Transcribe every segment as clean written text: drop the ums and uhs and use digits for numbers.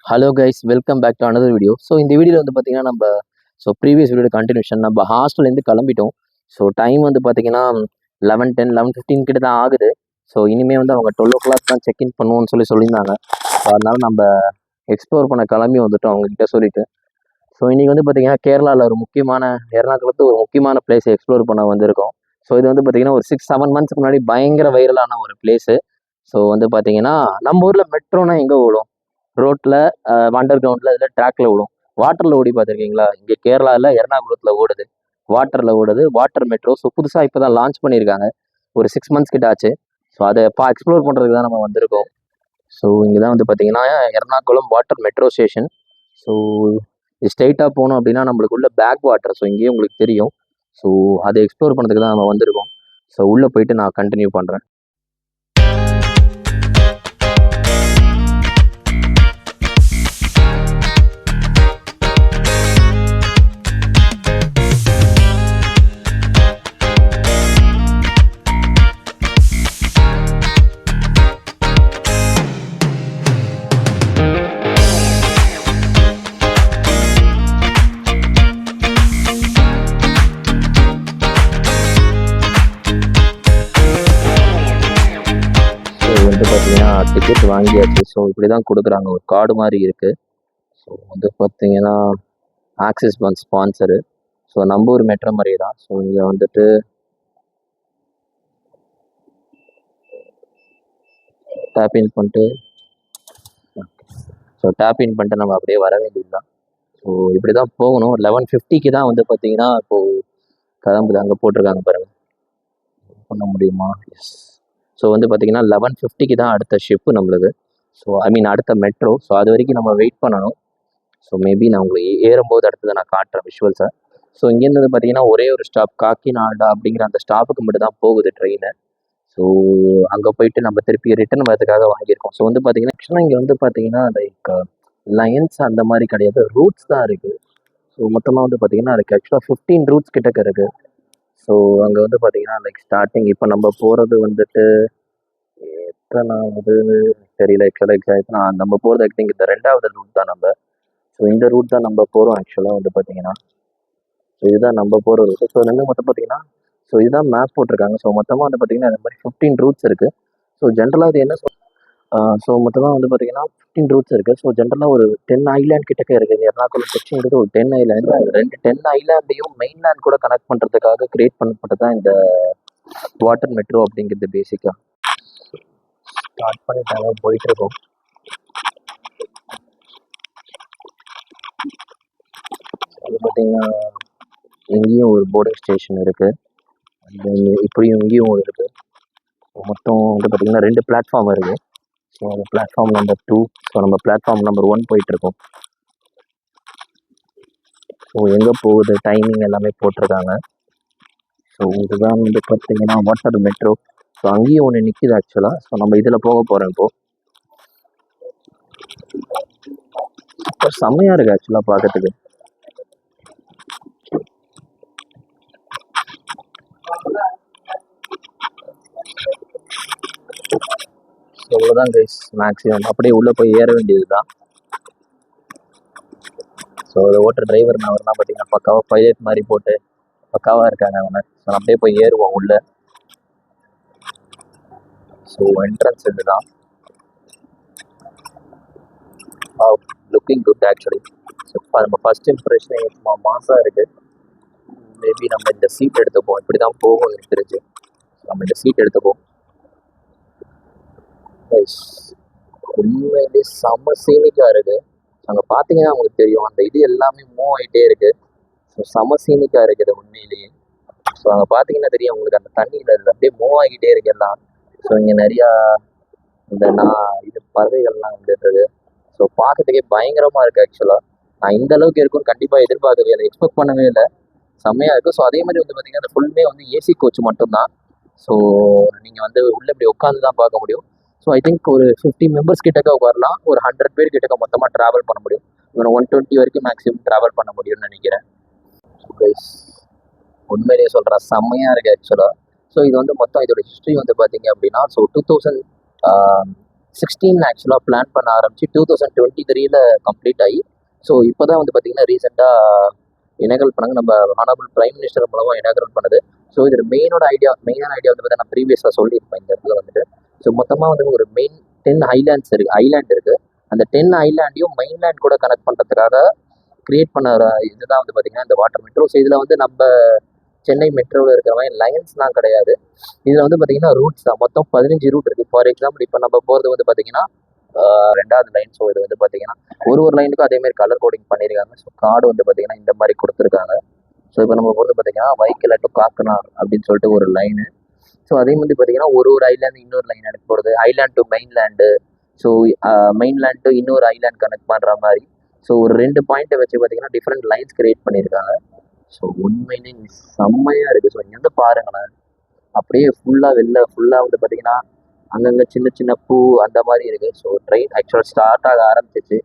Hello guys, welcome back to another video. So இந்த வீடியோவில் வந்து பார்த்தீங்கன்னா ப்ரீவியஸ் வீடியோ கண்டினியூஷன் நம்ம ஹாஸ்டல்லேருந்து கிளம்பிட்டோம். ஸோ டைம் வந்து பார்த்தீங்கன்னா 11:10 11:15 கிட்ட தான் ஆகுது. ஸோ இனிமேல் வந்து அவங்க 12 o'clock தான் செக்இன் பண்ணுவோம்னு சொல்லியிருந்தாங்க. ஸோ அதனால நம்ம எக்ஸ்ப்ளோர் பண்ண கிளம்பி வந்துட்டோம் அவங்ககிட்ட சொல்லிட்டு. ஸோ இன்றைக்கி வந்து பார்த்தீங்கன்னா கேரளாவில் ஒரு முக்கியமான எர்ணாகுளத்து ஒரு முக்கியமான பிளேஸை எக்ஸ்ப்ளோர் பண்ண வந்திருக்கோம். ஸோ இது வந்து பார்த்தீங்கன்னா ஒரு 6-7 months முன்னாடி பயங்கர வைரலான ஒரு பிளேஸு. ஸோ வந்து பார்த்தீங்கன்னா நம்ம ஊரில் மெட்ரோனா எங்கே ஓடும்? ரோட்டில், அண்டர் கிரவுண்டில், இதில் ட்ராக்ல ஓடும். வாட்டரில் ஓடி பார்த்துருக்கீங்களா? இங்கே கேரளாவில் எர்ணாகுளத்தில் ஓடுது, வாட்டரில் ஓடுது, வாட்டர் மெட்ரோ. ஸோ புதுசாக இப்போ தான் லான்ச் பண்ணியிருக்காங்க. ஒரு 6 months கிட்ட ஆச்சு. ஸோ அதை எக்ஸ்ப்ளோர் பண்ணுறதுக்கு தான் நம்ம வந்திருக்கோம். ஸோ இங்கே தான் வந்து பார்த்தீங்கன்னா Ernakulam water metro station. So ஸ்ட்ரெயிட்டாக போனோம் அப்படின்னா நம்மளுக்கு உள்ள பேக் வாட்டர். ஸோ இங்கேயே உங்களுக்கு தெரியும். ஸோ அதை எக்ஸ்ப்ளோர் பண்ணுறதுக்கு தான் நம்ம வந்திருக்கோம். ஸோ உள்ளே போயிட்டு நான் கண்டினியூ பண்ணுறேன். வந்து பார்த்தீங்கன்னா டிக்கெட் வாங்கியாச்சு. ஸோ இப்படி தான் கொடுக்குறாங்க, ஒரு கார்டு மாதிரி இருக்குது. ஸோ வந்து பார்த்தீங்கன்னா ஆக்சிஸ் பேங்க் ஸ்பான்சரு. ஸோ நம்ம ஊர் மெட்ரோ மாதிரி தான். ஸோ இங்கே வந்துட்டு டேப்இன் பண்ணிட்டு நம்ம அப்படியே வர வேண்டியது தான். ஸோ இப்படி தான் போகணும். 11:50 தான் வந்து பார்த்தீங்கன்னா இப்போது கிளம்புது. அங்கே போட்டிருக்காங்க பாருங்கள், பண்ண முடியுமா? எஸ். ஸோ வந்து பார்த்தீங்கன்னா 11:50 தான் அடுத்த ஷிப்பு நம்மளுக்கு. ஸோ அடுத்த மெட்ரோ. ஸோ அது வரைக்கும் நம்ம வெயிட் பண்ணணும். ஸோ மேபி நான் உங்களுக்கு ஏறும்போது அடுத்ததை நான் காட்டுறேன் விஷுவல்ஸை. ஸோ இங்கேருந்து பார்த்தீங்கன்னா ஒரே ஒரு ஸ்டாப் காக்கிநாடா அப்படிங்கிற அந்த ஸ்டாப்புக்கு மட்டும் தான் போகுது ட்ரெயின். ஸோ அங்கே போயிட்டு நம்ம திருப்பி ரிட்டர்ன் வரதுக்காக வாங்கியிருக்கோம். ஸோ வந்து பார்த்தீங்கன்னா ஆக்சுவலாக இங்கே வந்து பார்த்தீங்கன்னா லைக் லைன்ஸ் அந்த மாதிரி கிடையாது, ரூட்ஸ் தான் இருக்குது. ஸோ மொத்தமாக வந்து பார்த்தீங்கன்னா அதுக்கு ஆக்சுவலாக 15 ரூட்ஸ் கிட்டக்க இருக்குது. ஸோ அங்கே வந்து பார்த்தீங்கன்னா லைக் ஸ்டார்டிங் இப்போ நம்ம போகிறது வந்துட்டு எத்தனாவது தெரியல ஆக்சுவலாக எக்ஸாக்ட். நம்ம போகிறது ஐ திங்க் இந்த 2வது ரூட் தான் நம்ம. ஸோ இந்த ரூட் தான் நம்ம போகிறோம் ஆக்சுவலாக வந்து பார்த்தீங்கன்னா. ஸோ இதுதான் நம்ம போகிற ரூட். ஸோ வந்து மொத்தம் பார்த்தீங்கன்னா ஸோ இதுதான் மேப் போட்டிருக்காங்க. ஸோ மொத்தமாக வந்து பார்த்தீங்கன்னா இந்த மாதிரி 15 ரூட்ஸ் இருக்குது. ஸோ ஜென்ரலாக இது என்ன ஸோ மொத்தமாக வந்து பார்த்தீங்கன்னா 15 ரூட்ஸ் இருக்குது. ஸோ ஜென்ரலாக ஒரு 10 ஐலாண்ட் கிட்டக்க இருக்குது. எர்ணாகுளம் செக்ஷன் ஒரு 10 ஐலாண்ட். அது 10 ஐலாண்டையும் மெயின்லேண்ட் கூட கனெக்ட் பண்ணுறதுக்காக கிரியேட் பண்ணப்பட்டது தான் இந்த வாட்டர் மெட்ரோ அப்படிங்கிறது பேசிக்காக. ஸ்டார்ட் பண்ணிட்டாங்க, போயிட்டு இருக்கோம். அது பார்த்தீங்கன்னா இங்கேயும் ஒரு போர்டிங் ஸ்டேஷன் இருக்குது, இப்படியும் இங்கேயும் ஒரு இருக்குது. மொத்தம் வந்து பார்த்தீங்கன்னா 2 பிளாட்ஃபார்ம் இருக்குது. ஸோ அந்த பிளாட்ஃபார்ம் நம்பர் 2. ஸோ நம்ம பிளாட்ஃபார்ம் நம்பர் 1 போயிட்டுருக்கோம். ஸோ எங்கே போகுது, டைமிங் எல்லாமே போட்டிருக்காங்க. ஸோ இதுதான் வந்து பார்த்தீங்கன்னா வாட்டர் மெட்ரோ. ஸோ அங்கேயும் ஒன்று நிற்கிது ஆக்சுவலாக. ஸோ நம்ம இதில் போக போகிறோம் இப்போது. இப்போ செம்மையாக இருக்குது ஆக்சுவலாக பார்க்கறதுக்கு. ஸோ இவ்வளோதான் கைஸ் மேக்ஸிமம். அப்படியே உள்ளே போய் ஏற வேண்டியது தான். ஸோ அதை ஓட்டுற டிரைவர் அவர்லாம் பார்த்தீங்கன்னா பக்காவாக பைலட் மாதிரி போட்டு பக்காவாக இருக்காங்க அவங்க. ஸோ அப்படியே போய் ஏறுவோம் உள்ள. ஸோ என்ட்ரன்ஸ் இதுதான். Looking good actually. ஸோ நம்ம ஃபர்ஸ்ட் இம்ப்ரெஷன் சும்மா மாசாக இருக்குது. மேபி நம்ம இந்த சீட் எடுத்துப்போம். இப்படி தான் போகும் எனக்கு தெரிஞ்சு. நம்ம இந்த சீட் எடுத்துப்போம். உண்மையிலே செம்ம சீனிக்காக இருக்குது. அங்கே பார்த்தீங்கன்னா உங்களுக்கு தெரியும், அந்த இது எல்லாமே மூவ் ஆகிட்டே இருக்குது. ஸோ செம்ம சீனிக்காக இருக்குது உண்மையிலேயே. ஸோ அங்கே பார்த்தீங்கன்னா தெரியும் உங்களுக்கு, அந்த தண்ணியில் அப்படியே மூவ் ஆகிட்டே இருக்கு எல்லாம். ஸோ இங்கே நிறையா இந்த இது பறவைகள்லாம் வந்துட்டு. ஸோ பார்க்கறதுக்கே பயங்கரமாக இருக்குது ஆக்சுவலாக. நான் இந்த அளவுக்கு இருக்குன்னு கண்டிப்பாக எதிர்பார்க்கவே இல்லை, எக்ஸ்பெக்ட் பண்ணவே இல்லை. செம்மையாக இருக்குது. ஸோ அதே மாதிரி வந்து பார்த்தீங்கன்னா அந்த ஃபுல்லுமே வந்து ஏசி கோச் மட்டும்தான். ஸோ நீங்கள் வந்து உள்ளே இப்படி உட்காந்து தான் பார்க்க முடியும். ஸோ ஐ திங்க் ஒரு 50 மெம்பர்ஸ் கிட்டக்க வரலாம். ஒரு 100 பேர் கிட்டக்க மொத்தமாக ட்ராவல் பண்ண முடியும். ஒரு 120 வரைக்கும் மேக்ஸிமம் ட்ராவல் பண்ண முடியும்னு நினைக்கிறேன். உண்மையிலேயே சொல்கிறேன், செம்மையாக இருக்குது ஆக்சுவலாக. ஸோ இது வந்து மொத்தம் இதோட ஹிஸ்ட்ரி வந்து பார்த்தீங்க அப்படின்னா, ஸோ 2000 16 ஆக்சுவலாக பிளான் பண்ண ஆரம்பிச்சு 2023 கம்ப்ளீட் ஆகி ஸோ இப்போ தான் வந்து பார்த்தீங்கன்னா ரீசெண்டாக இனாகரல் பண்ணாங்க. நம்ம ஹானபிள் பிரைம் மினிஸ்டர் மூலமாக இனாகரல் பண்ணது. ஸோ இதில் மெயினான ஐடியா வந்து பார்த்தீங்கன்னா நான் ப்ரீவியஸாக சொல்லியிருப்பேன் இந்த இடத்துல வந்துட்டு. ஸோ மொத்தமாக வந்து ஒரு மெயின் 10 ஐலாண்ட்ஸ் இருக்குது, ஐலாண்ட் இருக்குது. அந்த 10 ஐலாண்டையும் மெயின்லேண்ட் கூட கனெக்ட் பண்ணுறதுக்காக கிரியேட் பண்ண இதுதான் வந்து பார்த்தீங்கன்னா இந்த வாட்டர் மெட்ரோ. ஸோ இதில் வந்து நம்ம சென்னை மெட்ரோவில் இருக்கிற மாதிரி லைன்ஸ்லாம் கிடையாது. இதில் வந்து பார்த்தீங்கன்னா ரூட்ஸ் தான், மொத்தம் 15 ரூட் இருக்குது. ஃபார் எக்ஸாம்பிள் இப்போ நம்ம போகிறது வந்து பார்த்தீங்கன்னா 2வது லைன். ஸோ இது வந்து பார்த்தீங்கன்னா ஒரு லைனுக்கும் அதேமாதிரி கலர் கோடிங் பண்ணியிருக்காங்க. ஸோ கார்டு வந்து பார்த்தீங்கன்னா இந்த மாதிரி கொடுத்துருக்காங்க. ஸோ இப்போ நம்ம போகிறது பார்த்தீங்கன்னா வைக்கல் டு காக்கனார் அப்படின்னு சொல்லிட்டு ஒரு லைனு. ஸோ அதே மாதிரி பார்த்தீங்கன்னா ஒரு ஐலாண்டு இன்னொரு லைன் எனக்கு போகிறது, island to mainland. So mainland to இன்னொரு ஐலாண்ட் கனெக்ட் பண்ணுற மாதிரி. ஸோ ஒரு 2 பாயிண்ட்டை வச்சு பார்த்தீங்கன்னா டிஃப்ரெண்ட் லைன்ஸ் கிரியேட் பண்ணியிருக்காங்க. ஸோ உண்மையிலே செம்மையாக இருக்குது. ஸோ இங்கேருந்து பாருங்களேன், அப்படியே ஃபுல்லாக வந்து பார்த்தீங்கன்னா அங்கங்கே சின்ன சின்ன பூ அந்த மாதிரி இருக்குது. ஸோ ட்ரெயின் ஆக்சுவலாக ஸ்டார்ட் ஆக ஆரம்பிச்சிச்சு.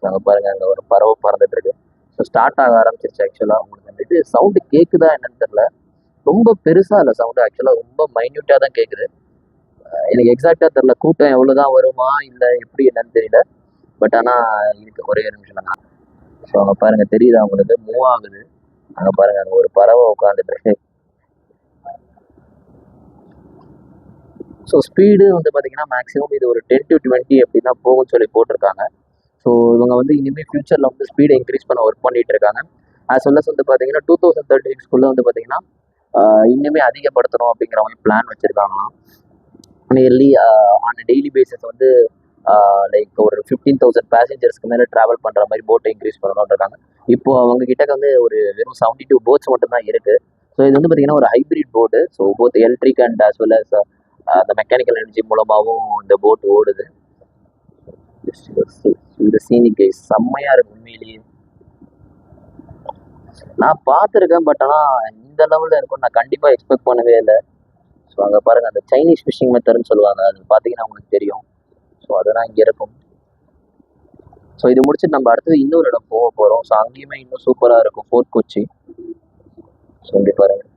அங்கே பாருங்கள், அங்கே ஒரு பறவை பறந்துட்டு இருக்கு. ஸோ ஸ்டார்ட் ஆக ஆரம்பிச்சிருச்சு. ஆக்சுவலாக உங்களுக்கு அந்த இது சவுண்டு கேட்குதா என்னன்னு தெரியல. ரொம்ப பெருசாக இல்லை சவுண்டு, ஆக்சுவலாக ரொம்ப மைன்யூட்டாக தான் கேட்குது. எனக்கு எக்ஸாக்டாக தெரில கூட்டம் எவ்வளோதான் வருமா இல்லை எப்படி என்னன்னு தெரியல. பட் ஆனால் இதுக்கு ஒரே நிமிஷம் தாங்க. ஸோ அங்கே பாருங்கள், தெரியுதா அவங்களுக்கு மூவ் ஆகுது. அங்கே பாருங்கள், அங்கே ஒரு பறவை உட்காந்துட்டு. ஸோ ஸ்பீடு வந்து பார்த்தீங்கன்னா மேக்ஸிமம் இது ஒரு 10 to 20 அப்படி தான் போகும்னு சொல்லி போட்டிருக்காங்க. ஸோ இவங்க வந்து இனிமேல் ஃபியூச்சரில் வந்து ஸ்பீடை இன்க்ரீஸ் பண்ண ஒர்க் பண்ணிட்டு இருக்காங்க. ஆஸ் வெல் அஸ் வந்து பார்த்தீங்கன்னா 2036 வந்து பார்த்தீங்கன்னா இன்னுமே அதிகப்படுத்தணும் அப்படிங்கிற மாதிரி பிளான் வச்சுருக்காங்களாம். நியர்லி ஆன் டெய்லி பேசிஸ் வந்து லைக் ஒரு 15,000 பேசஞ்சர்ஸ்க்கு மேலே ட்ராவல் பண்ணுற மாதிரி போட்டை இன்க்ரீஸ் பண்ணணும்னு இருக்காங்க. இப்போது அவங்க கிட்ட வந்து ஒரு வெறும் 72 போட்ஸ் மட்டும்தான் இருக்குது. ஸோ இது வந்து பார்த்தீங்கன்னா ஒரு hybrid boat. So both electric and as well as அந்த மெக்கானிக்கல் எனர்ஜி மூலமாகவும் இந்த போட் ஓடுது. இந்த சீனிக் செம்மையாக இருக்கு உண்மையிலேயே. நான் பார்த்துருக்கேன், பட் ஆனால் இந்த லெவலில் இருக்கும் நான் கண்டிப்பாக எக்ஸ்பெக்ட் பண்ணவே இல்லை. ஸோ அங்கே பாருங்கள், அந்த சைனீஸ் ஃபிஷிங் மெத்தட்னு சொல்லுவாங்க, அது பார்த்தீங்கன்னா உங்களுக்கு தெரியும். ஸோ அதெல்லாம் இங்கே இருக்கும். ஸோ இது முடிச்சுட்டு நம்ம அடுத்தது இன்னொரு இடம் போக போகிறோம். ஸோ அங்கேயுமே இன்னும் சூப்பராக இருக்கும், ஃபோர்ட் கொச்சி. ஸோ இங்கே பாருங்கள்,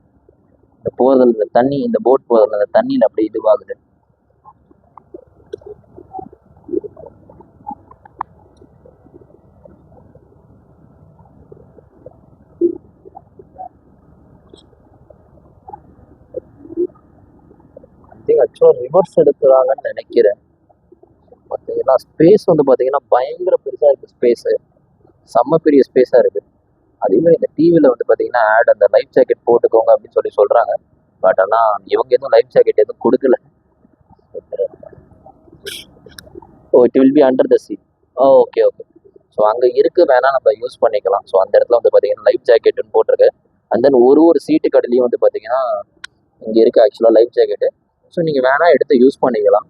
இந்த போகிறதுல இந்த தண்ணி, இந்த போட் போகிறதுல அந்த தண்ணியில் அப்படி இதுவாகுது. ஆக்சுவலாக ரிவர்ஸ் எடுக்கிறாங்கன்னு நினைக்கிறேன். பார்த்தீங்கன்னா ஸ்பேஸ் வந்து பார்த்தீங்கன்னா பயங்கர பெருசாக இருக்குது. ஸ்பேஸு செம்ம பெரிய ஸ்பேஸாக இருக்குது. அதேமாதிரி இந்த டிவியில் வந்து பார்த்தீங்கன்னா ஆட் அந்த லைஃப் ஜாக்கெட் போட்டுக்கோங்க அப்படின்னு சொல்லி சொல்கிறாங்க. பட் ஆனால் இவங்க எதுவும் லைஃப் ஜாக்கெட் எதுவும் கொடுக்கல. Oh, it will be under the sea. Okay. So அங்கே இருக்குது, வேணால் நம்ம யூஸ் பண்ணிக்கலாம். ஸோ அந்த இடத்துல வந்து பார்த்தீங்கன்னா லைஃப் ஜாக்கெட்டுன்னு போட்டிருக்கு. அண்ட் தென் ஒரு சீட்டு கடையிலையும் வந்து பார்த்தீங்கன்னா இங்கே இருக்குது ஆக்சுவலாக லைஃப் ஜாக்கெட்டு. ஸோ நீங்கள் வேணால் எடுத்து யூஸ் பண்ணிக்கலாம்.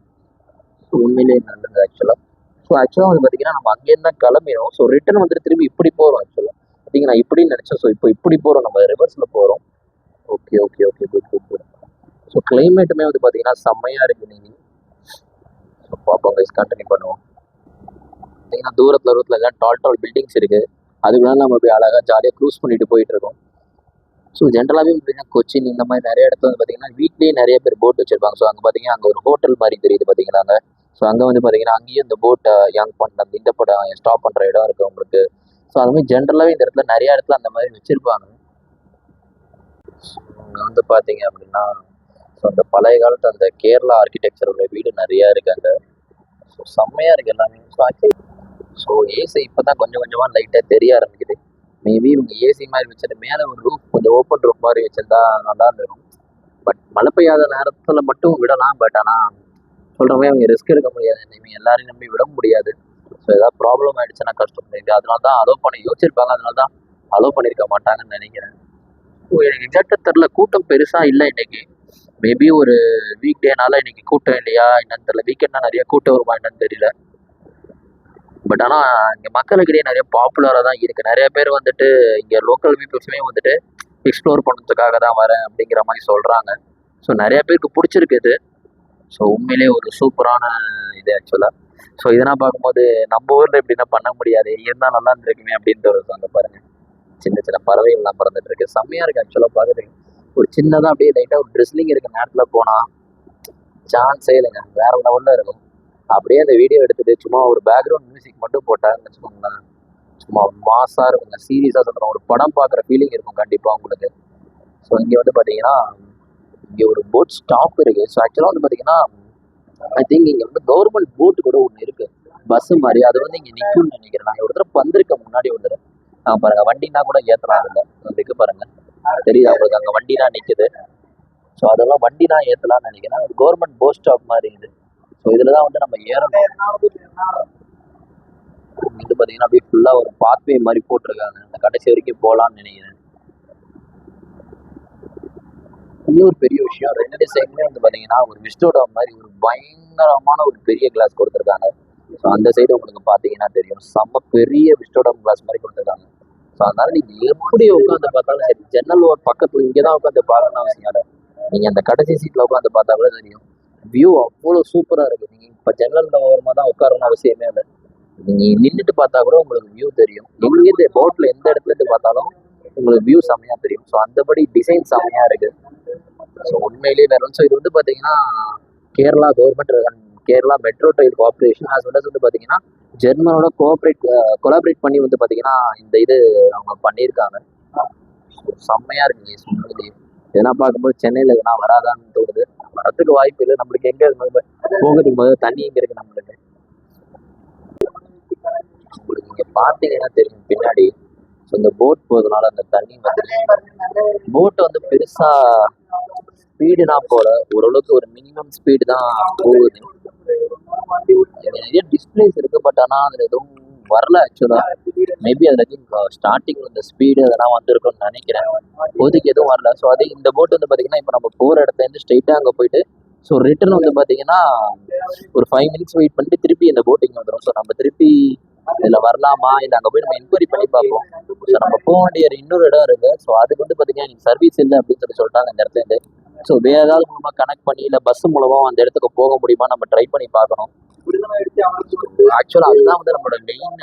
ஸோ உண்மையிலேயே நல்லது ஆக்சுவலாக. ஸோ ஆக்சுவலாக வந்து பார்த்தீங்கன்னா நம்ம அங்கேருந்து தான் கிளம்பிடும். ஸோ ரிட்டர்ன் வந்துட்டு திரும்பி இப்படி போகிறோம். ஆக்சுவலாக பார்த்தீங்கன்னா நான் இப்படின்னு நினச்சேன். ஸோ இப்போ இப்படி போகிறோம், நம்ம ரிவர்ஸில் போகிறோம். ஓகே. குட். ஸோ கிளைமேட்டுமே வந்து பார்த்தீங்கன்னா செம்மையாக இருக்குது. நீங்கள் ஸோ பார்ப்போம் கைஸ், கண்டினியூ பண்ணுவோம். பார்த்தீங்கன்னா தூரத்தில் எல்லாம் டால் பில்டிங்ஸ் இருக்குது. அதுக்குள்ள நம்ம போய் அழகாக ஜாலியாக க்ரூஸ் பண்ணிட்டு போயிட்டு இருக்கோம். ஸோ ஜென்ரலாகவே பார்த்தீங்கன்னா கொச்சின் இந்த மாதிரி நிறைய இடத்துல வந்து பார்த்தீங்கன்னா வீட்லேயே நிறைய பேர் போட் வச்சிருப்பாங்க. ஸோ அங்கே பார்த்தீங்கன்னா அங்கே ஒரு ஹோட்டல் மாதிரி தெரியுது பார்த்தீங்கன்னாங்க. ஸோ அங்கே வந்து பார்த்தீங்கன்னா அங்கேயும் இந்த போட்டை யங் பண்ண இந்த படம் ஸ்டாப் பண்ணுற இடம் இருக்குது உங்களுக்கு. ஸோ அது மாதிரி ஜென்ரலாகவே இந்த இடத்துல நிறைய இடத்துல அந்த மாதிரி வச்சுருப்பாங்க. அங்கே வந்து பார்த்தீங்க அப்படின்னா ஸோ அந்த பழைய காலத்து அந்த கேரளா ஆர்கிடெக்சரோட வீடு நிறையா இருக்குது அங்கே. ஸோ செம்மையாக இருக்குது எல்லாமே. ஸோ ஆக்சுவலி ஸோ ஏசி இப்போ தான் கொஞ்சம் கொஞ்சமாக லைட்டாக தெரிய ஆரம்பிக்குது. மேபி இவங்க ஏசி மாதிரி வச்சுட்டு மேலே ஒரு ரூஃப் கொஞ்சம் ஓப்பன் ரூஃப் மாதிரி வச்சுருந்தா நல்லா இருந்திருக்கும். பட் மழை பெய்யாத நேரத்தில் மட்டும் விடலாம். பட் ஆனால் சொல்கிற மாதிரி அவங்க ரிஸ்க் எடுக்க முடியாது, இனிமேல் எல்லாரையும் நம்பி விட முடியாது. ஸோ ஏதாவது ப்ராப்ளம் ஆகிடுச்சுன்னா கஷ்டம். இது அதனால தான் அலோவ் பண்ணி யோசிச்சிருப்பாங்க, அதனால தான் அலோவ் பண்ணியிருக்க மாட்டாங்கன்னு நினைக்கிறேன். ஸோ எனக்கு எக்ஸாக்டாக தெரில, கூட்டம் பெருசாக இல்லை இன்றைக்கி. மேபி ஒரு வீக் டேனால இன்றைக்கி கூட்டம் இல்லையா என்னன்னு தெரியல. வீக்கெண்ட்னா நிறைய கூட்டம் வருமா என்னன்னு தெரியல. பட் ஆனால் இங்கே மக்களுக்கிடையே நிறைய பாப்புலராக தான் இருக்குது. நிறைய பேர் வந்துட்டு இங்கே லோக்கல் பீப்புள்ஸுமே வந்துட்டு எக்ஸ்ப்ளோர் பண்ணுறதுக்காக தான் வரேன் அப்படிங்கிற மாதிரி சொல்கிறாங்க. ஸோ நிறைய பேருக்கு பிடிச்சிருக்குது. ஸோ உண்மையிலே ஒரு சூப்பரான இது ஆக்சுவலாக. ஸோ இதெல்லாம் பார்க்கும்போது நம்ம ஊரில் எப்படின்னா பண்ண முடியாது, இருந்தால் நல்லா இருந்திருக்குமே அப்படின்ட்டு ஒரு அங்கே பாருங்கள் சின்ன சின்ன பறவைகள்லாம் பறந்துட்டு இருக்கு. செம்மையாக இருக்குது ஆக்சுவலாக பார்க்குறதுக்கு. ஒரு சின்னதாக அப்படியே லைட்டாக ஒரு ட்ரெஸ்லிங் இருக்க நேரத்தில் போனால் சான்ஸே இல்லைங்க, வேறு லெவலில் இருக்கும். அப்படியே அந்த வீடியோ எடுத்துட்டு சும்மா ஒரு பேக்ரவுண்ட் மியூசிக் மட்டும் போட்டாங்கன்னு வச்சுக்கோங்களேன், சும்மா மாஸாக இருக்குங்க. சீரியஸாக சொல்கிறேன், ஒரு படம் பார்க்குற ஃபீலிங் இருக்கும் கண்டிப்பாக உங்களுக்கு. ஸோ இங்கே வந்து பார்த்தீங்கன்னா இங்கே ஒரு போட் ஸ்டாப் இருக்குது. ஸோ ஆக்சுவலாக வந்து பார்த்தீங்கன்னா ஐ திங்க் இங்கே வந்து கவர்மெண்ட் போட்டு கூட ஒன்று இருக்குது, பஸ்ஸு மாதிரி. அது வந்து இங்கே நிற்கும்னு நினைக்கிறேன். நான் ஒரு தடவை வந்திருக்கேன் முன்னாடி வந்துடு. பாருங்கள் வண்டினா கூட ஏற்றலாம் இல்லை அதுக்கு பாருங்கள், தெரியுது அவங்களுக்கு அங்கே வண்டினா நிற்குது. ஸோ அதெல்லாம் வண்டினா ஏற்றலாம்னு நினைக்கிறேன். ஒரு கவர்மெண்ட் போட் ஸ்டாப் மாதிரி இது. ஸோ இதில் தான் வந்து நம்ம ஏறணும். வந்து பார்த்தீங்கன்னா அப்படியே ஃபுல்லாக ஒரு பாத்வே மாதிரி போட்டிருக்காங்க, அந்த கடைசி வரைக்கும் போகலான்னு நினைக்கிறேன். இன்னொரு பெரிய விஷயம், 2 சைடுமே வந்து பார்த்தீங்கன்னா ஒரு விஸ்டோடம் மாதிரி ஒரு பயங்கரமான ஒரு பெரிய கிளாஸ் கொடுத்துருக்காங்க. ஸோ அந்த சைடு உங்களுக்கு பார்த்தீங்கன்னா தெரியும், செம்ம பெரிய விஸ்டோடம் கிளாஸ் மாதிரி கொடுத்துருக்காங்க. ஸோ அதனால நீங்கள் எப்படி உட்காந்து பார்த்தாலும் சரி, ஜன்னல் ஒரு பக்கத்தில் இங்கே தான் உட்காந்து பார்க்கணும்னு அவசியம் இல்லை. நீங்கள் அந்த கடைசி சீட்டில் உட்காந்து பார்த்தா கூட தெரியும், வியூ அவ்வளோ சூப்பராக இருக்குது. நீங்கள் இப்போ ஜன்னலில் ஓரமாக தான் உட்காரணும் அவசியமே இல்லை. நீங்கள் நின்றுட்டு பார்த்தா கூட உங்களுக்கு வியூ தெரியும். எங்கேருந்து போட்டில் எந்த இடத்துலேருந்து பார்த்தாலும் உங்களுக்கு வியூ செம்மையாக தெரியும். ஸோ அந்தபடி டிசைன் செம்மையாக இருக்குது. ஸோ உண்மையிலேயே வேற. ஸோ இது வந்து பார்த்தீங்கன்னா Kerala government, Kerala metro rail corporation as well as வந்து பார்த்தீங்கன்னா ஜெர்மனோட கொலாபரேட் பண்ணி வந்து பார்த்தீங்கன்னா இந்த இது அவங்க பண்ணியிருக்காங்க. செம்மையாக இருக்குங்க உண்மையிலேயே. இதெல்லாம் பார்க்கும்போது சென்னையில் எதுனா வராதான்னு தோணுது. வரத்துக்கு வாய்ப்பு இல்லை. நம்மளுக்கு எங்கே போகிறதுக்கு முதல்ல தண்ணி எங்கே இருக்குது நம்மளுக்கு. உங்களுக்கு இங்கே பார்த்தீங்கன்னா தெரியும் பின்னாடி. ஸோ இந்த போட் போகிறதுனால அந்த தண்ணி வந்து போட்டை வந்து பெருசாக ஸ்பீடுனா போல, ஓரளவுக்கு ஒரு மினிமம் ஸ்பீடு தான் போகுது. நிறைய டிஸ்பிளேஸ் இருக்கு, பட் ஆனால் அதில் எதுவும் வரல ஆக்சுவலாக. மேபி அதில் ஸ்டார்டிங் இந்த ஸ்பீடு அதெல்லாம் வந்திருக்கும்னு நினைக்கிறேன். இப்போதைக்கு எதுவும் வரல. ஸோ அதே இந்த போட் வந்து பார்த்தீங்கன்னா இப்போ நம்ம போகிற இடத்துலேருந்து ஸ்ட்ரெயிட்டாக அங்கே போயிட்டு, ஸோ ரிட்டர்ன் வந்து பார்த்தீங்கன்னா ஒரு 5 minutes வெயிட் பண்ணிட்டு திருப்பி இந்த போட் இங்கே வந்துடும். ஸோ நம்ம திருப்பி இதில் வரலாமா இல்லை அங்கே போய் நம்ம என்கொயரி பண்ணி பார்ப்போம். ஸோ நம்ம போக வேண்டிய இன்னொரு இடம் இருக்குது. ஸோ அதுக்கு வந்து பார்த்தீங்கன்னா எனக்கு சர்வீஸ் இல்லை அப்படின்னு சொல்லிட்டாங்க இந்த இடத்துலேருந்து. ஸோ வேறு ஏதாவது மூலமாக கனெக்ட் பண்ணி இல்லை பஸ் மூலமாக அந்த இடத்துக்கு போக முடியுமா நம்ம ட்ரை பண்ணி பார்க்கணும். ஆக்சுவலாக அதுதான் வந்து நம்மளோட மெயின்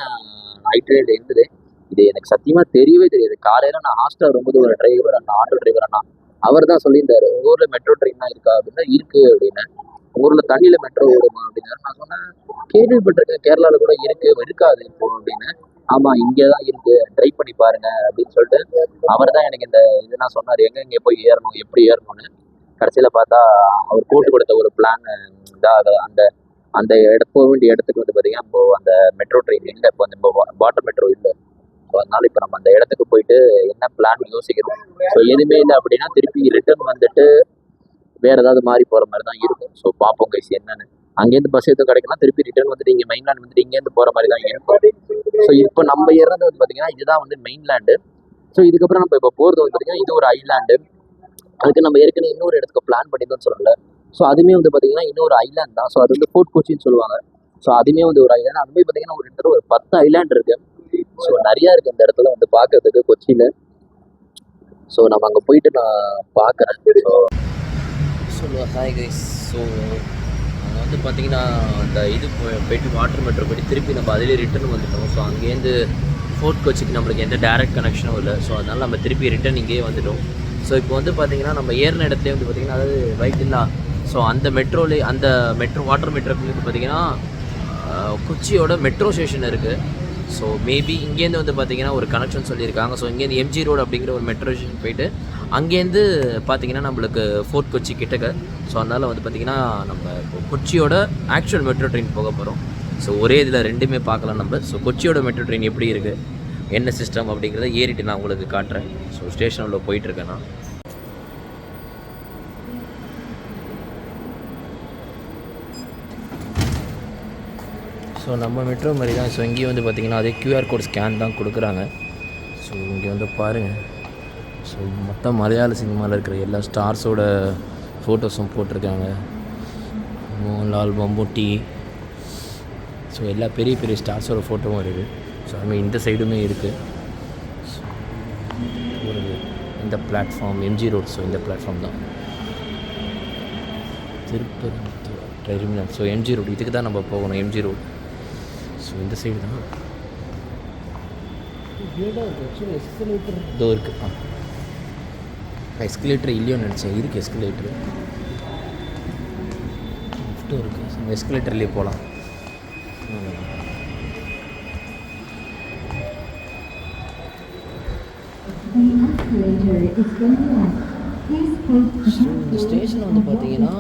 ஐட்ரேட் இருந்தது. இது எனக்கு சத்தியமாக தெரியவே தெரியாது. காலையில் நான் ஹாஸ்டல் வரும்போது ஒரு டிரைவர், அந்த ஆட்டோ டிரைவர் அண்ணா, அவர் தான் சொல்லியிருந்தாரு, உங்கள் ஊரில் மெட்ரோ ட்ரெயின்லாம் இருக்கா அப்படின்னா இருக்குது அப்படின்னு. உங்கள் ஊரில் தண்ணியில் மெட்ரோ ஓடுமா அப்படின்னாரு. நான் சொன்னேன் கேள்விப்பட்டிருக்கேன், கேரளாவில் கூட இருக்காது இப்போ அப்படின்னு. ஆமாம் இங்கே தான் இருக்குது, ட்ரை பண்ணி பாருங்க அப்படின்னு சொல்லிட்டு அவர் தான் எனக்கு இந்த இதெல்லாம் சொன்னார், எங்கே போய் ஏறணும் எப்படி ஏறணும்னு. கடைசியில் பார்த்தா அவர் போட்டு கொடுத்த ஒரு பிளான் தான். அந்த அந்த போக வேண்டிய இடத்துக்கு வந்து பார்த்தீங்கன்னா இப்போ அந்த மெட்ரோ ட்ரெயின் இல்லை, இப்போ அந்த வாட்டர் மெட்ரோ இல்லை. ஸோ அதனால இப்போ நம்ம அந்த இடத்துக்கு போயிட்டு என்ன பிளான் யோசிக்கணும். ஸோ எதுவுமே இல்லை அப்படின்னா திருப்பி ரிட்டர்ன் வந்துட்டு வேறு ஏதாவது மாறி போகிற மாதிரி தான் இருக்கும். ஸோ பார்ப்போம் கைஸ் என்னன்னு. அங்கேருந்து பஸ் எதுவும் கிடைக்கலாம், திருப்பி ரிட்டர்ன் வந்துட்டு இங்கே மெயின்லேண்ட் வந்துட்டு இங்கேருந்து போகிற மாதிரி தான் இருக்கும். ஸோ இப்போ நம்ம ஏறது வந்து பார்த்தீங்கன்னா இதுதான் வந்து மெயின்லேண்டு. ஸோ இதுக்கப்புறம் நம்ம இப்போ போகிறது வந்து பார்த்தீங்கன்னா இது ஒரு ஐலாண்டு. அதுக்கு நம்ம ஏற்கனவே இன்னொரு இடத்துக்கு பிளான் பண்ணியிருந்தோம்னு சொல்லல. ஸோ அதுவுமே வந்து பார்த்தீங்கன்னா இன்னொரு ஐலாண்ட் தான். ஸோ அது வந்து ஃபோர்ட் கொச்சின்னு சொல்லுவாங்க. ஸோ அதுவுமே வந்து ஒரு ஐலாண்ட். அதுவே பார்த்தீங்கன்னா ஒரு 10 ஐலாண்ட் இருக்குது. ஸோ நிறையா இருக்குது இந்த இடத்துல வந்து பார்க்கறதுக்கு கொச்சியில். ஸோ நம்ம அங்கே போயிட்டு நான் பார்க்குறேன். Hi guys. ஸோ அங்கே வந்து பார்த்தீங்கன்னா அந்த இது போயிட்டு வாட்டர் மெட்ரோ போய்ட்டு திருப்பி நம்ம அதிலே ரிட்டர்ன் வந்துட்டோம். ஸோ அங்கேருந்து ஃபோர்ட் கொச்சிக்கு நம்மளுக்கு எந்த டேரக்ட் கனெக்ஷனும் இல்லை. ஸோ அதனால் நம்ம திருப்பி ரிட்டர்ன் இங்கேயே வந்துட்டோம். ஸோ இப்போ வந்து பார்த்தீங்கன்னா நம்ம ஏறின இடத்துல வந்து பார்த்திங்கன்னா அதாவது ரைட் இல்லை. ஸோ அந்த மெட்ரோலே அந்த வாட்டர் மெட்ரோக்கு வந்து பார்த்திங்கன்னா கொச்சியோட மெட்ரோ ஸ்டேஷன் இருக்குது. ஸோ மேபி இங்கேருந்து வந்து பார்த்திங்கன்னா ஒரு கனெக்ஷன் சொல்லியிருக்காங்க. ஸோ இங்கேருந்து எம்ஜி ரோடு அப்படிங்கிற ஒரு மெட்ரோ ஸ்டேஷன் போயிட்டு அங்கேருந்து பார்த்திங்கன்னா நம்மளுக்கு ஃபோர்ட் கொச்சி கிட்டக்க. ஸோ அதனால் வந்து பார்த்திங்கன்னா நம்ம கொச்சியோட ஆக்சுவல் மெட்ரோ ட்ரெயின் போக போகிறோம். ஸோ ஒரே இதில் ரெண்டுமே பார்க்கலாம் நம்ம. ஸோ கொச்சியோட மெட்ரோ ட்ரெயின் எப்படி இருக்குது, என்ன சிஸ்டம் அப்படிங்கிறத ஏறிட்டு நான் உங்களுக்கு காட்டுறேன். ஸோ ஸ்டேஷன் உள்ள போயிட்டுருக்கேன் நான். ஸோ நம்ம மெட்ரோ மாதிரி தான். ஸோ இங்கேயும் வந்து பார்த்திங்கன்னா அதே QR கோட் ஸ்கேன் தான் கொடுக்குறாங்க. ஸோ இங்கே வந்து பாருங்கள். ஸோ மொத்தம் மலையாள சினிமாவில் இருக்கிற எல்லா ஸ்டார்ஸோட ஃபோட்டோஸும் போட்டிருக்காங்க. மோகன்லால், மம்முட்டி, ஸோ எல்லா பெரிய பெரிய ஸ்டார்ஸோட ஃபோட்டோவும் இருக்குது. ஸோ அதுமாதிரி இந்த சைடுமே இருக்குது. ஸோ ஒரு இந்த பிளாட்ஃபார்ம் எம்ஜி ரோட். ஸோ இந்த பிளாட்ஃபார்ம் தான் Thiruparankundram terminal. So MG road இதுக்கு தான் நம்ம போகணும், எம்ஜி ரோடு. ஸோ இந்த சைடு தான் எஸ்கலேட்டர் இதோ இருக்குது. எஸ்கலேட்டர் இல்லையோன்னு நினச்சேன், இருக்குது எஸ்கலேட்டர் லிஃப்ட்டும் இருக்குது. ஸோ எஸ்கலேட்டர்லேயே போகலாம். இந்த ஸ்டேஷன் வந்து பார்த்தீங்கன்னா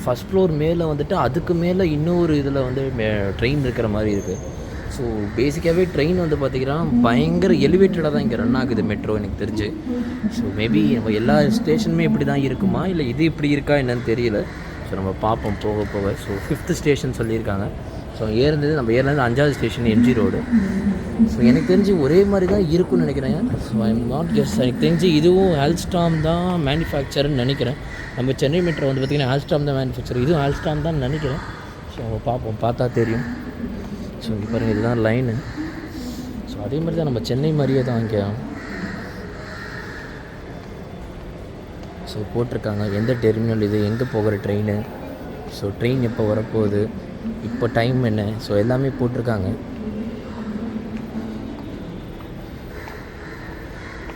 ஃபஸ்ட் ஃப்ளோர் மேலே வந்துட்டு அதுக்கு மேலே இன்னொரு இதில் வந்து ட்ரெயின் இருக்கிற மாதிரி இருக்குது. ஸோ பேசிக்காகவே ட்ரெயின் வந்து பார்த்திங்கன்னா பயங்கர எலிவேட்டடாக தான் இங்கே ரன் ஆகுது மெட்ரோ எனக்கு தெரிஞ்சு. ஸோ மேபி நம்ம எல்லா ஸ்டேஷனுமே இப்படி தான் இருக்குமா இல்லை இது இப்படி இருக்கா என்னன்னு தெரியல. ஸோ நம்ம பார்ப்போம் போக போக. ஸோ 5th ஸ்டேஷன் சொல்லியிருக்காங்க. ஸோ நம்ம ஏர்லேருந்து 5வது ஸ்டேஷன் எம்ஜி ரோடு. ஸோ எனக்கு தெரிஞ்சு ஒரே மாதிரி தான் இருக்கும்னு நினைக்கிறேன். So I am not guess. எனக்கு தெரிஞ்சு இதுவும் ஆல்ஸ்டாம் தான் மேனுஃபேக்சர்னு நினைக்கிறேன். நம்ம சென்னை மெட்ரோ வந்து பார்த்திங்கன்னா ஆல்ஸ்டாம் தான் மேனுஃபேக்சர், இதுவும் ஆல்ஸ்டாம் தான் நினைக்கிறேன். ஸோ பார்ப்போம், பார்த்தா தெரியும். ஸோ இங்கே பாருங்கள், இதுதான் லைனு. ஸோ அதே மாதிரி தான் நம்ம சென்னை மாதிரியே தான் இங்கே ஸோ போட்டிருக்காங்க எந்த டெர்மினல் இது, எங்கே போகிற ட்ரெயின், ஸோ ட்ரெயின் எப்போ வரப்போகுது, இப்போ டைம் என்ன, ஸோ எல்லாமே போட்டிருக்காங்க.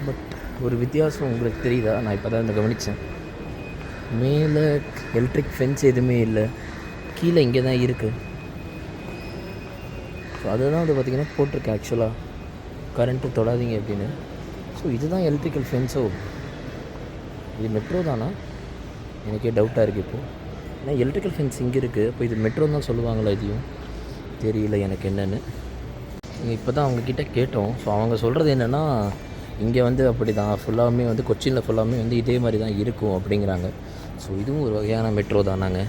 பட் ஒரு வித்தியாசம் உங்களுக்கு தெரியுதா? நான் இப்போ தான் இந்த கவனித்தேன். மேலே எலக்ட்ரிக் ஃபென்ஸ் எதுவுமே இல்லை, கீழே இங்கே தான் இருக்குது. ஸோ அதுதான் வந்து பார்த்திங்கன்னா போட்டிருக்கு ஆக்சுவலாக கரண்ட்டு தொடாதீங்க அப்படின்னு. ஸோ இதுதான் எலக்ட்ரிக்கல் ஃபென்ஸோ? இது மெட்ரோ தானா? எனக்கே டவுட்டாக இருக்குது இப்போது. ஏன்னா எலக்ட்ரிக்கல் ஃபென்ஸ் இங்கே இருக்குது, இப்போ இது மெட்ரோ தான் சொல்லுவாங்களா? இதையும் தெரியல எனக்கு என்னென்னு. இப்போ தான் அவங்கக்கிட்ட கேட்டோம். ஸோ அவங்க சொல்கிறது என்னென்னா இங்கே வந்து அப்படி தான் ஃபுல்லாமே வந்து கொச்சினில் ஃபுல்லாமே வந்து இதே மாதிரி தான் இருக்கும் அப்படிங்கிறாங்க. ஸோ இதுவும் ஒரு வகையான மெட்ரோ தானாங்க.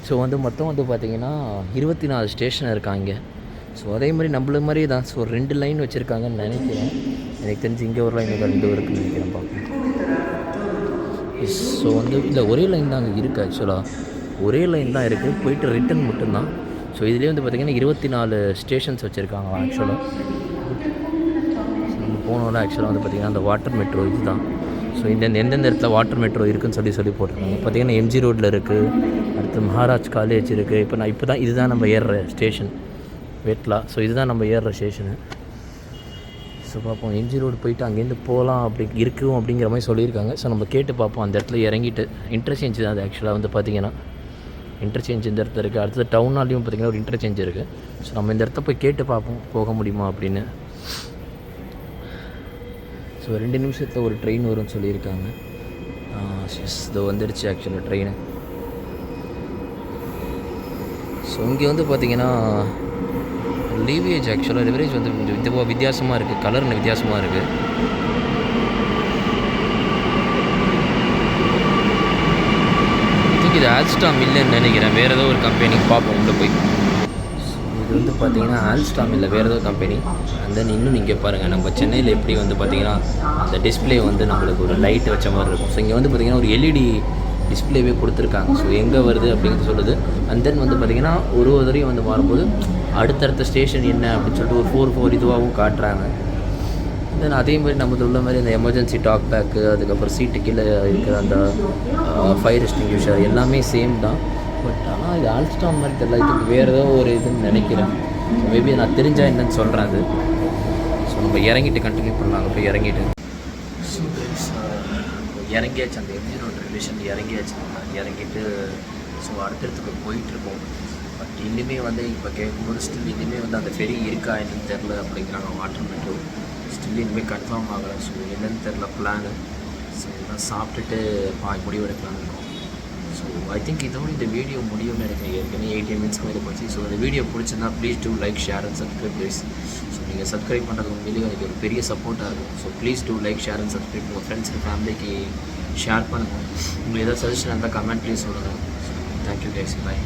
ஸோ வந்து மொத்தம் வந்து பார்த்திங்கன்னா 24 ஸ்டேஷன் இருக்காங்க. ஸோ அதே மாதிரி நம்மள மாதிரி தான். ஸோ 2 லைன் வச்சுருக்காங்கன்னு நினைக்கிறேன். எனக்கு தெரிஞ்சு இங்கே ஒரு லைன் 2 இருக்குன்னு நினைக்கிறேன். பார்ப்போம். ஸோ வந்து இல்லை, ஒரே லைன் தான் அங்கே இருக்குது ஆக்சுவலாக. ஒரே லைன் தான் இருக்குது, போயிட்டு ரிட்டன் மட்டும்தான். ஸோ இதுலேயே வந்து பார்த்திங்கன்னா 24 ஸ்டேஷன்ஸ் வச்சுருக்காங்க ஆக்சுவலாக. நம்ம போனோம்னா ஆக்சுவலாக வந்து பார்த்திங்கன்னா அந்த வாட்டர் மெட்ரோ இது தான். ஸோ எந்தெந்த இடத்துல வாட்டர் மெட்ரோ இருக்குதுன்னு சொல்லி போட்டிருக்காங்க. பார்த்திங்கன்னா எம்ஜி ரோட்டில் இருக்குது, அடுத்து மகாராஜ் காலேஜ் இருக்குது. இப்போ தான் இதுதான் நம்ம ஏறுற ஸ்டேஷன் வெட்லா. ஸோ இதுதான் நம்ம ஏறுற ஸ்டேஷனு. ஸோ பார்ப்போம், எம்ஜி ரோடு போயிட்டு அங்கேருந்து போகலாம் அப்படி இருக்கும் அப்படிங்கிற மாதிரி சொல்லியிருக்காங்க. ஸோ நம்ம கேட்டு பார்ப்போம். அந்த இடத்துல இறங்கிட்டு இன்டர்சேஞ்ச் தான் அது ஆக்சுவலாக வந்து பார்த்திங்கன்னா இன்டர்சேஞ்ச் இந்த இடத்துல இருக்குது. அடுத்தது டவுனாலையும் பார்த்திங்கன்னா ஒரு இன்டர்சேஞ்ச் இருக்குது. ஸோ நம்ம இந்த இடத்த போய் கேட்டு பார்ப்போம் போக முடியுமா அப்படின்னு. ஸோ 2 நிமிஷத்தில் ஒரு ட்ரெயின் வரும்னு சொல்லியிருக்காங்க. இதோ வந்துடுச்சு ஆக்சுவலாக ட்ரெயின். ஸோ இங்கே வந்து பார்த்திங்கன்னா லீவேஜ் ஆக்சுவலாக லிவரேஜ் வந்து கொஞ்சம் வித்தியாசமாக இருக்குது, கலர் வித்தியாசமாக இருக்குது. இதுக்கு இது ஆல்ஸ்டாம் இல்லைன்னு நினைக்கிறேன், வேறு ஏதோ ஒரு கம்பெனி. பார்ப்போம் உள்ளே போய். இது வந்து பார்த்திங்கன்னா ஆல்ஸ்டாம் இல்லை, வேறு ஏதோ கம்பெனி. அண்ட் தென் இன்னும் நீங்கள் பாருங்கள், நம்ம சென்னையில் எப்படி வந்து பார்த்திங்கன்னா அந்த டிஸ்பிளே வந்து நம்மளுக்கு ஒரு லைட் வச்ச மாதிரி இருக்கும். ஸோ இங்கே வந்து பார்த்திங்கன்னா ஒரு எல்இடி டிஸ்பிளேவே கொடுத்துருக்காங்க. ஸோ எங்கே வருது அப்படிங்கிறது சொல்லுது. அண்ட் தென் வந்து பார்த்திங்கன்னா ஒரு தடவையும் வந்து மாறும்போது அடுத்தடுத்த ஸ்டேஷன் என்ன அப்படின்னு சொல்லிட்டு ஒரு 4 இதுவாகவும் காட்டுறாங்க. தென் அதே மாதிரி நமக்கு உள்ள மாதிரி அந்த எமர்ஜென்சி டாக் பேக்கு, அதுக்கப்புறம் சீட்டு கீழே இருக்கிற அந்த ஃபயர் எக்ஸ்டிங்யூஷர் எல்லாமே சேம் தான். பட் ஆனால் இது ஆல்ஸ்டாம் மாதிரி தெரியல, இதுக்கு வேறு ஏதோ ஒரு இதுன்னு நினைக்கிறேன். ஸோ மேபி நான் தெரிஞ்சால் என்னன்னு சொல்கிறேன் அது. ஸோ நம்ம இறங்கிட்டு கண்டினியூ பண்ணலாம். போய் இறங்கிட்டு இறங்கியாச்சு, அந்த எம்ஜி ரோட் ரிலேஷன் இறங்கியாச்சு. இறங்கிட்டு ஸோ அடுத்தடுத்துக்கு போயிட்டுருக்கோம். பட் இன்னுமே வந்து இப்போ கேட்கும்போது ஸ்டில் இனிமேல் வந்து அந்த ஃபெரி இருக்கா என்னன்னு தெரில அப்படிங்கிறாங்க. வாட்டர் மெட்ரோ ஸ்டில் இனிமேல் கன்ஃபார்ம் ஆகலை. ஸோ என்னென்னு தெரில பிளானு. ஸோ இதெல்லாம் சாப்பிட்டுட்டு முடிவெடுக்கலான்னு இருக்கோம். ஸோ ஐ திங்க் இதோட இந்த வீடியோ முடியும்னு நினைக்கிறேன். ஏற்கனவே 80 மினிட்ஸ்க்கு மேலே போச்சு. ஸோ இந்த வீடியோ பிடிச்சிருந்தா please do like, share and subscribe please. So நீங்கள் சப்ஸ்கிரைப் பண்ணுறது உண்மையிலேயே எனக்கு ஒரு பெரிய சப்போர்ட்டாக இருக்கும். So please do like, share and subscribe. உங்கள் ஃப்ரெண்ட்ஸ் அண்ட் ஃபேமிலிக்கு ஷேர் பண்ணுங்கள். உங்களுக்கு ஏதாவது சஜஷன் இருந்தால் கமெண்ட் ப்ளீஸ் சொல்லுங்கள். தேங்க்யூ கைஸ், பாய்.